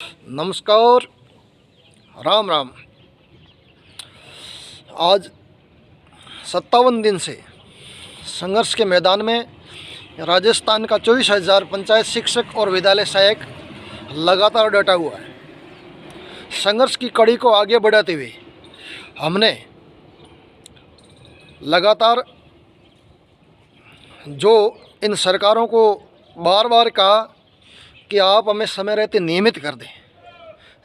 नमस्कार, राम राम। आज 57 दिन से संघर्ष के मैदान में राजस्थान का 24,000 पंचायत शिक्षक और विद्यालय सहायक लगातार डटा हुआ है। संघर्ष की कड़ी को आगे बढ़ाते हुए हमने लगातार जो इन सरकारों को बार बार कहा कि आप हमें समय रहते नियमित कर दें।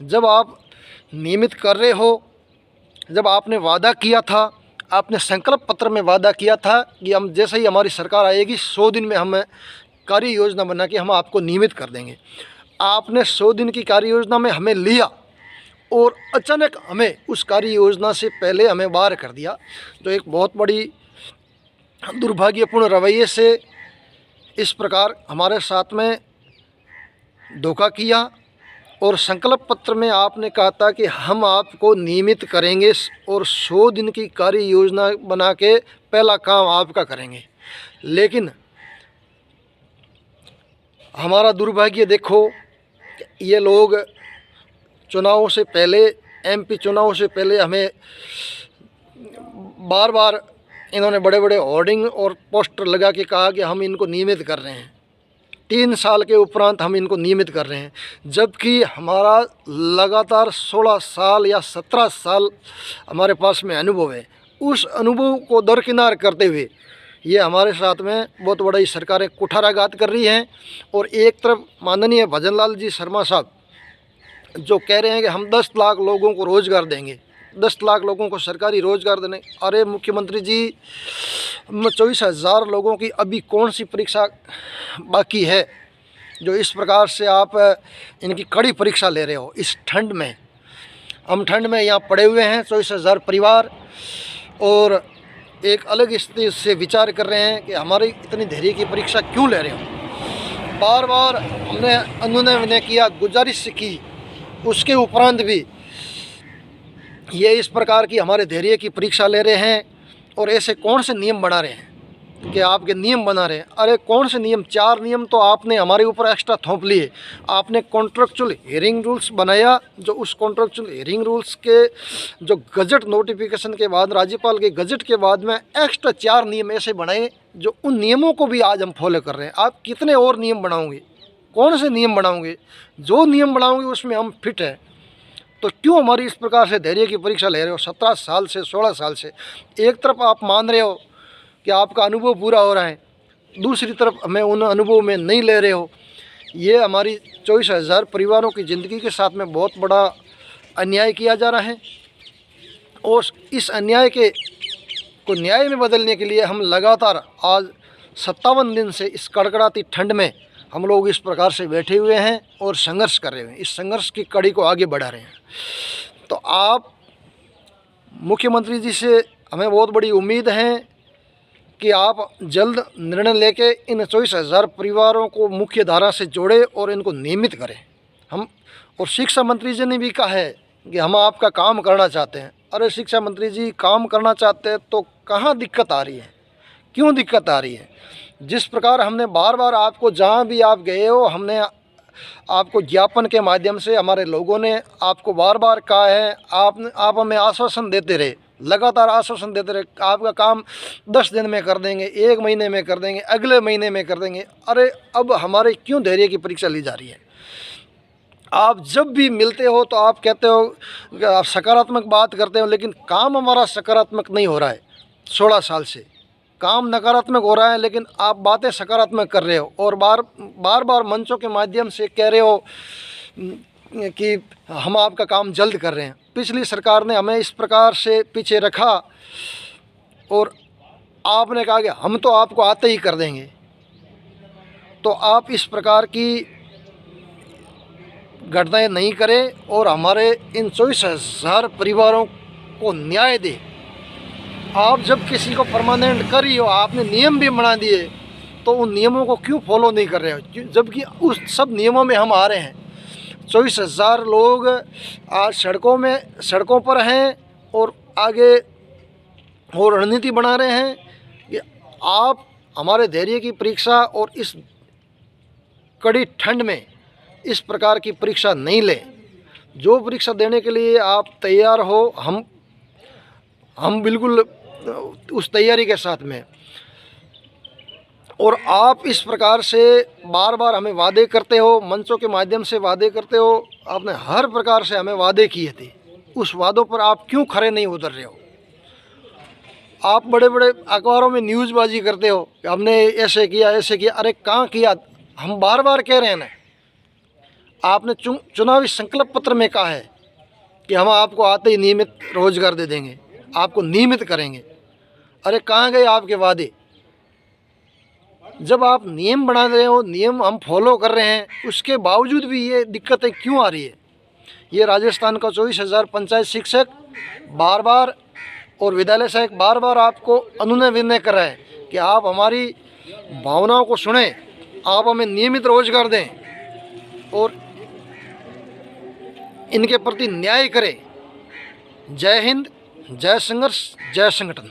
जब आप नियमित कर रहे हो, जब आपने वादा किया था, आपने संकल्प पत्र में वादा किया था कि हम जैसे ही हमारी सरकार आएगी 100 दिन में हम कार्य योजना बना के हम आपको नियमित कर देंगे। आपने 100 दिन की कार्य योजना में हमें लिया और अचानक हमें उस कार्य योजना से पहले हमें बाहर कर दिया। तो एक बहुत बड़ी दुर्भाग्यपूर्ण रवैये से इस प्रकार हमारे साथ में धोखा किया। और संकल्प पत्र में आपने कहा था कि हम आपको नियमित करेंगे और 100 दिन की कार्य योजना बना के पहला काम आपका करेंगे। लेकिन हमारा दुर्भाग्य देखो, ये लोग चुनावों से पहले, एमपी चुनावों से पहले हमें बार बार इन्होंने बड़े बड़े होर्डिंग और पोस्टर लगा के कहा कि हम इनको नियमित कर रहे हैं। 3 साल के उपरांत हम इनको नियमित कर रहे हैं, जबकि हमारा लगातार 16 साल या 17 साल हमारे पास में अनुभव है। उस अनुभव को दरकिनार करते हुए ये हमारे साथ में बहुत बड़ी सरकारें कुठाराघात कर रही हैं। और एक तरफ माननीय भजन लाल जी शर्मा साहब जो कह रहे हैं कि हम 10 लाख लोगों को रोज़गार देंगे, 10 लाख लोगों को सरकारी रोज़गार देने। अरे मुख्यमंत्री जी, 24,000 लोगों की अभी कौन सी परीक्षा बाकी है जो इस प्रकार से आप इनकी कड़ी परीक्षा ले रहे हो इस ठंड में। हम ठंड में यहाँ पड़े हुए हैं, 24,000 परिवार, और एक अलग स्थिति से विचार कर रहे हैं कि हमारी इतनी धैर्य की परीक्षा क्यों ले रहे हो। बार बार हमने अनुनय किया, गुजारिश की, उसके उपरांत भी ये इस प्रकार की हमारे धैर्य की परीक्षा ले रहे हैं। और ऐसे कौन से नियम बना रहे हैं कि आपके नियम बना रहे हैं। अरे कौन से नियम, 4 नियम तो आपने हमारे ऊपर एक्स्ट्रा थोप लिए। आपने कॉन्ट्रेक्चुअल हियरिंग रूल्स बनाया, जो उस कॉन्ट्रेक्चुअल हियरिंग रूल्स के जो गजट नोटिफिकेशन के बाद, राज्यपाल के गजट के बाद में एक्स्ट्रा 4 नियम ऐसे बनाए जो उन नियमों को भी आज हम फॉलो कर रहे हैं। आप कितने और नियम बनाओगे, कौन से नियम बनाओगे? जो नियम बनाओगे उसमें हम फिट हैं। तो क्यों हमारी इस प्रकार से धैर्य की परीक्षा ले रहे हो 17 साल से, 16 साल से? एक तरफ आप मान रहे हो कि आपका अनुभव पूरा हो रहा है, दूसरी तरफ हमें उन अनुभव में नहीं ले रहे हो। ये हमारी 24,000 परिवारों की ज़िंदगी के साथ में बहुत बड़ा अन्याय किया जा रहा है। और इस अन्याय के को न्याय में बदलने के लिए हम लगातार आज 57 दिन से इस कड़कड़ाती ठंड में हम लोग इस प्रकार से बैठे हुए हैं और संघर्ष कर रहे हैं, इस संघर्ष की कड़ी को आगे बढ़ा रहे हैं। तो आप मुख्यमंत्री जी से हमें बहुत बड़ी उम्मीद है कि आप जल्द निर्णय लेके इन 24,000 परिवारों को मुख्य धारा से जोड़े और इनको नियमित करें। हम और शिक्षा मंत्री जी ने भी कहा है कि हम आपका काम करना चाहते हैं। अरे शिक्षा मंत्री जी, काम करना चाहते हैं तो कहाँ दिक्कत आ रही है, क्यों दिक्कत आ रही है? जिस प्रकार हमने बार बार आपको, जहाँ भी आप गए हो, हमने आपको ज्ञापन के माध्यम से, हमारे लोगों ने आपको बार बार कहा है, आप हमें आश्वासन देते रहे, लगातार आश्वासन देते रहे, आपका काम 10 दिन में कर देंगे, 1 महीने में कर देंगे, अगले महीने में कर देंगे। अरे अब हमारे क्यों धैर्य की परीक्षा ली जा रही है? आप जब भी मिलते हो तो आप कहते हो, आप सकारात्मक बात करते हो, लेकिन काम हमारा सकारात्मक नहीं हो रहा है। 16 साल से काम नकारात्मक हो रहा है, लेकिन आप बातें सकारात्मक कर रहे हो और बार बार मंचों के माध्यम से कह रहे हो कि हम आपका काम जल्द कर रहे हैं। पिछली सरकार ने हमें इस प्रकार से पीछे रखा और आपने कहा कि हम तो आपको आते ही कर देंगे। तो आप इस प्रकार की घटनाएं नहीं करें और हमारे इन 24,000 परिवारों को न्याय दें। आप जब किसी को परमानेंट कर रही हो, आपने नियम भी बना दिए, तो उन नियमों को क्यों फॉलो नहीं कर रहे हो? जबकि उस सब नियमों में हम आ रहे हैं। 24,000 लोग आज सड़कों पर हैं और आगे और रणनीति बना रहे हैं कि आप हमारे धैर्य की परीक्षा और इस कड़ी ठंड में इस प्रकार की परीक्षा नहीं लें। जो परीक्षा देने के लिए आप तैयार हो, हम बिल्कुल उस तैयारी के साथ में। और आप इस प्रकार से बार बार हमें वादे करते हो, मंचों के माध्यम से वादे करते हो, आपने हर प्रकार से हमें वादे किए थे, उस वादों पर आप क्यों खरे नहीं उतर रहे हो? आप बड़े बड़े अखबारों में न्यूज़बाजी करते हो कि हमने ऐसे किया ऐसे किया। अरे कहाँ किया? हम बार बार कह रहे हैं ना, आपने चुनावी संकल्प पत्र में कहा है कि हम आपको आते ही नियमित रोजगार दे देंगे, आपको नियमित करेंगे। अरे कहाँ गए आपके वादे? जब आप नियम बना रहे हो, नियम हम फॉलो कर रहे हैं, उसके बावजूद भी ये दिक्कतें क्यों आ रही है? ये राजस्थान का 24,000 पंचायत शिक्षक बार बार और विद्यालय सहायक बार बार आपको अनुनय विनय कर रहा है कि आप हमारी भावनाओं को सुने, आप हमें नियमित रोजगार दें और इनके प्रति न्याय करें। जय हिंद, जय संघर्ष, जय संगठन।